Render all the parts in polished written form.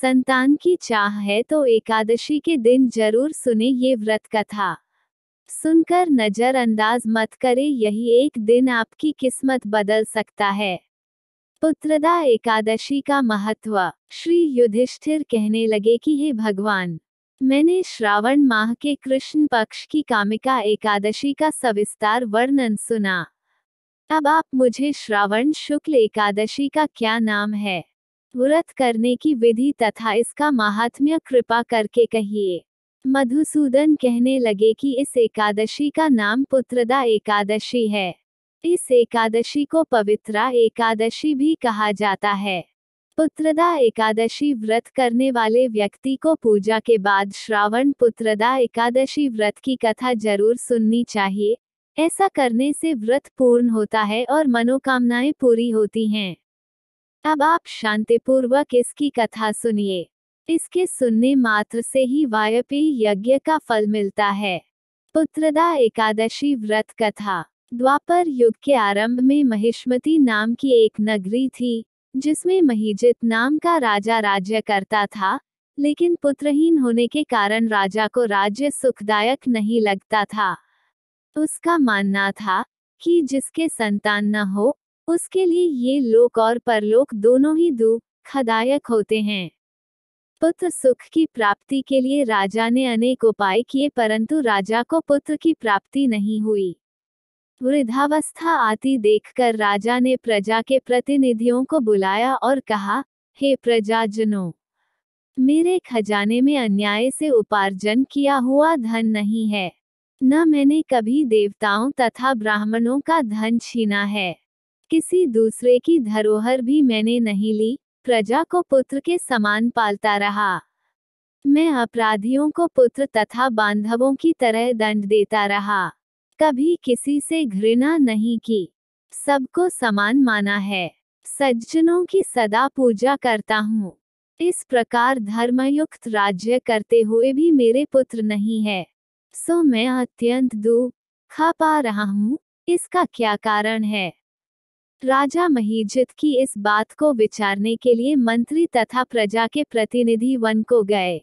संतान की चाह है तो एकादशी के दिन जरूर सुने ये व्रत कथा। सुनकर नजरअंदाज मत करे, यही एक दिन आपकी किस्मत बदल सकता है। पुत्रदा एकादशी का महत्व। श्री युधिष्ठिर कहने लगे कि हे भगवान, मैंने श्रावण माह के कृष्ण पक्ष की कामिका एकादशी का सविस्तार वर्णन सुना। अब आप मुझे श्रावण शुक्ल एकादशी का क्या नाम है, व्रत करने की विधि तथा इसका महात्म्य कृपा करके कहिए। मधुसूदन कहने लगे कि इस एकादशी का नाम पुत्रदा एकादशी है। इस एकादशी को पवित्रा एकादशी भी कहा जाता है। पुत्रदा एकादशी व्रत करने वाले व्यक्ति को पूजा के बाद श्रावण पुत्रदा एकादशी व्रत की कथा जरूर सुननी चाहिए। ऐसा करने से व्रत पूर्ण होता है और मनोकामनाएं पूरी होती हैं। अब आप शांतिपूर्वक इसकी कथा सुनिए। इसके सुनने मात्र से ही वाजपेयी यज्ञ का फल मिलता है। पुत्रदा एकादशी व्रत कथा। द्वापर युग के आरंभ में महिष्मती नाम की एक नगरी थी, जिसमें महीजित नाम का राजा राज्य करता था। लेकिन पुत्रहीन होने के कारण राजा को राज्य सुखदायक नहीं लगता था। उसका मानना था कि जिसके संतान न हो, उसके लिए ये लोक और परलोक दोनों ही दुखदायक होते हैं। पुत्र सुख की प्राप्ति के लिए राजा ने अनेक उपाय किए, परंतु राजा को पुत्र की प्राप्ति नहीं हुई। वृद्धावस्था आती देखकर राजा ने प्रजा के प्रतिनिधियों को बुलाया और कहा, हे प्रजाजनों, मेरे खजाने में अन्याय से उपार्जन किया हुआ धन नहीं है, न मैंने कभी देवताओं तथा ब्राह्मणों का धन छीना है। किसी दूसरे की धरोहर भी मैंने नहीं ली। प्रजा को पुत्र के समान पालता रहा। मैं अपराधियों को पुत्र तथा बांधवों की तरह दंड देता रहा। कभी किसी से घृणा नहीं की, सबको समान माना है। सज्जनों की सदा पूजा करता हूँ। इस प्रकार धर्मयुक्त राज्य करते हुए भी मेरे पुत्र नहीं है, सो मैं अत्यंत दुख पा रहा हूँ। इसका क्या कारण है? राजा महीजित की इस बात को विचारने के लिए मंत्री तथा प्रजा के प्रतिनिधि वन को गए।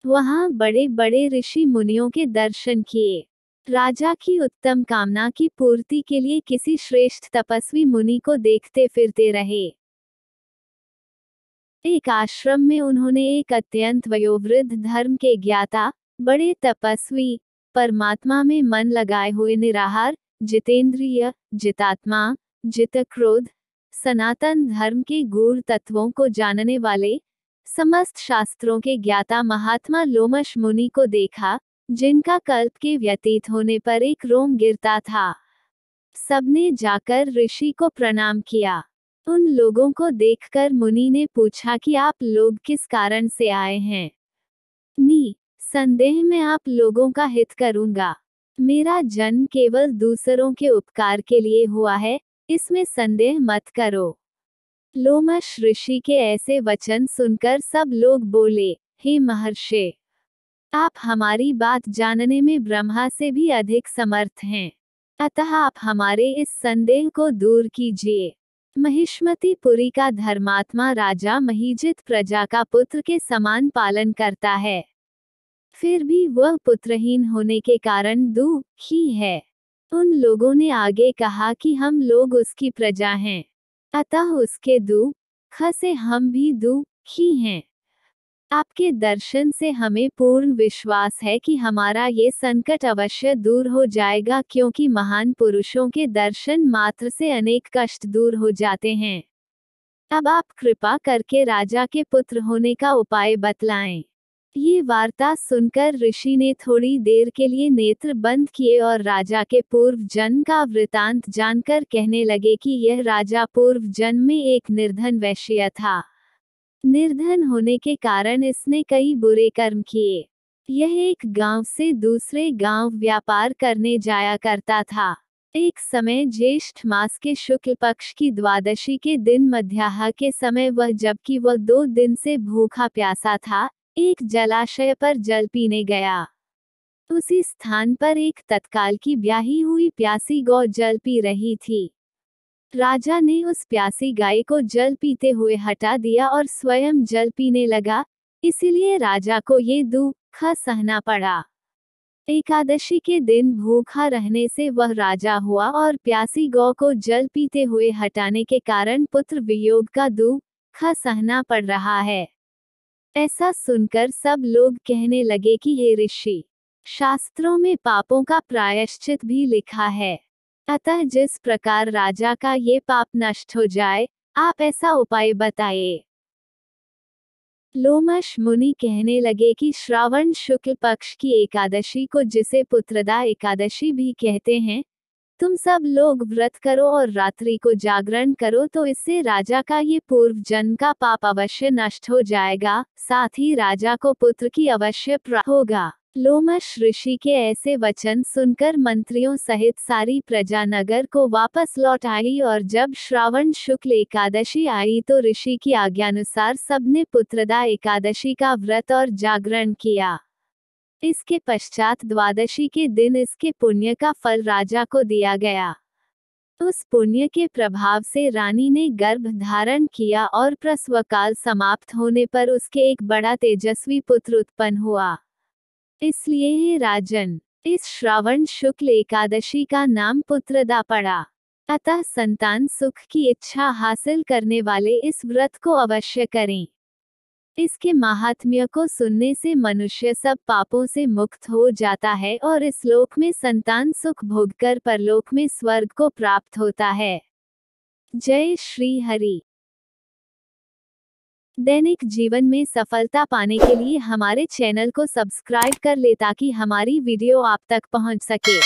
वहां बड़े बड़े ऋषि मुनियों के दर्शन किए। राजा की उत्तम कामना की पूर्ति के लिए किसी श्रेष्ठ तपस्वी मुनि को देखते फिरते रहे। एक आश्रम में उन्होंने एक अत्यंत वयोवृद्ध धर्म के ज्ञाता, बड़े तपस्वी, परमात्मा में मन लगाए हुए निराहार, जितेंद्रिय, जितात्मा, जित क्रोध, सनातन धर्म के गूढ़ तत्वों को जानने वाले, समस्त शास्त्रों के ज्ञाता महात्मा लोमश मुनि को देखा, जिनका कल्प के व्यतीत होने पर एक रोम गिरता था। सबने जाकर ऋषि को प्रणाम किया। उन लोगों को देखकर मुनि ने पूछा कि आप लोग किस कारण से आए हैं। संदेह में आप लोगों का हित करूंगा। मेरा जन्म केवल दूसरों के उपकार के लिए हुआ है, इसमें संदेह मत करो। लोमश ऋषि के ऐसे वचन सुनकर सब लोग बोले, हे महर्षि, आप हमारी बात जानने में ब्रह्मा से भी अधिक समर्थ हैं, अतः आप हमारे इस संदेह को दूर कीजिए। महिष्मतीपुरी का धर्मात्मा राजा महीजित प्रजा का पुत्र के समान पालन करता है, फिर भी वह पुत्रहीन होने के कारण दुखी है। उन लोगों ने आगे कहा कि हम लोग उसकी प्रजा हैं, अतः उसके दुख से हम भी दुखी हैं। आपके दर्शन से हमें पूर्ण विश्वास है कि हमारा ये संकट अवश्य दूर हो जाएगा, क्योंकि महान पुरुषों के दर्शन मात्र से अनेक कष्ट दूर हो जाते हैं। अब आप कृपा करके राजा के पुत्र होने का उपाय बतलाएं। ये वार्ता सुनकर ऋषि ने थोड़ी देर के लिए नेत्र बंद किए और राजा के पूर्व जन्म का वृतांत जानकर कहने लगे कि यह राजा पूर्व जन्म में एक निर्धन वैश्य था। निर्धन होने के कारण इसने कई बुरे कर्म किए। यह एक गांव से दूसरे गांव व्यापार करने जाया करता था। एक समय ज्येष्ठ मास के शुक्ल पक्ष की द्वादशी के दिन मध्याह्न के समय जबकि वह 2 दिन से भूखा प्यासा था, एक जलाशय पर जल पीने गया। उसी स्थान पर एक तत्काल की ब्याही हुई प्यासी गौ जल पी रही थी। राजा ने उस प्यासी गाय को जल पीते हुए हटा दिया और स्वयं जल पीने लगा, इसीलिए राजा को ये दुख सहना पड़ा। एकादशी के दिन भूखा रहने से वह राजा हुआ और प्यासी गौ को जल पीते हुए हटाने के कारण पुत्र वियोग का दुख सहना पड़ रहा है। ऐसा सुनकर सब लोग कहने लगे कि हे ऋषि, शास्त्रों में पापों का प्रायश्चित भी लिखा है, अतः जिस प्रकार राजा का ये पाप नष्ट हो जाए, आप ऐसा उपाय बताइए। लोमश मुनि कहने लगे कि श्रावण शुक्ल पक्ष की एकादशी को, जिसे पुत्रदा एकादशी भी कहते हैं, तुम सब लोग व्रत करो और रात्रि को जागरण करो, तो इससे राजा का ये पूर्व जन्म का पाप अवश्य नष्ट हो जाएगा, साथ ही राजा को पुत्र की अवश्य प्राप्ति होगा। लोमश ऋषि के ऐसे वचन सुनकर मंत्रियों सहित सारी प्रजा नगर को वापस लौट आई और जब श्रावण शुक्ल एकादशी आई तो ऋषि की आज्ञानुसार सबने पुत्रदा एकादशी का व्रत और जागरण किया। इसके पश्चात द्वादशी के दिन इसके पुण्य का फल राजा को दिया गया। उस पुण्य के प्रभाव से रानी ने गर्भ धारण किया और प्रसवकाल समाप्त होने पर उसके एक बड़ा तेजस्वी पुत्र उत्पन्न हुआ। इसलिए हे राजन, इस श्रावण शुक्ल एकादशी का नाम पुत्रदा पड़ा। अतः संतान सुख की इच्छा हासिल करने वाले इस व्रत को अवश्य करें। इसके महात्म्य को सुनने से मनुष्य सब पापों से मुक्त हो जाता है और इस लोक में संतान सुख भोगकर परलोक में स्वर्ग को प्राप्त होता है। जय श्री हरि। दैनिक जीवन में सफलता पाने के लिए हमारे चैनल को सब्सक्राइब कर ले ताकि हमारी वीडियो आप तक पहुंच सके।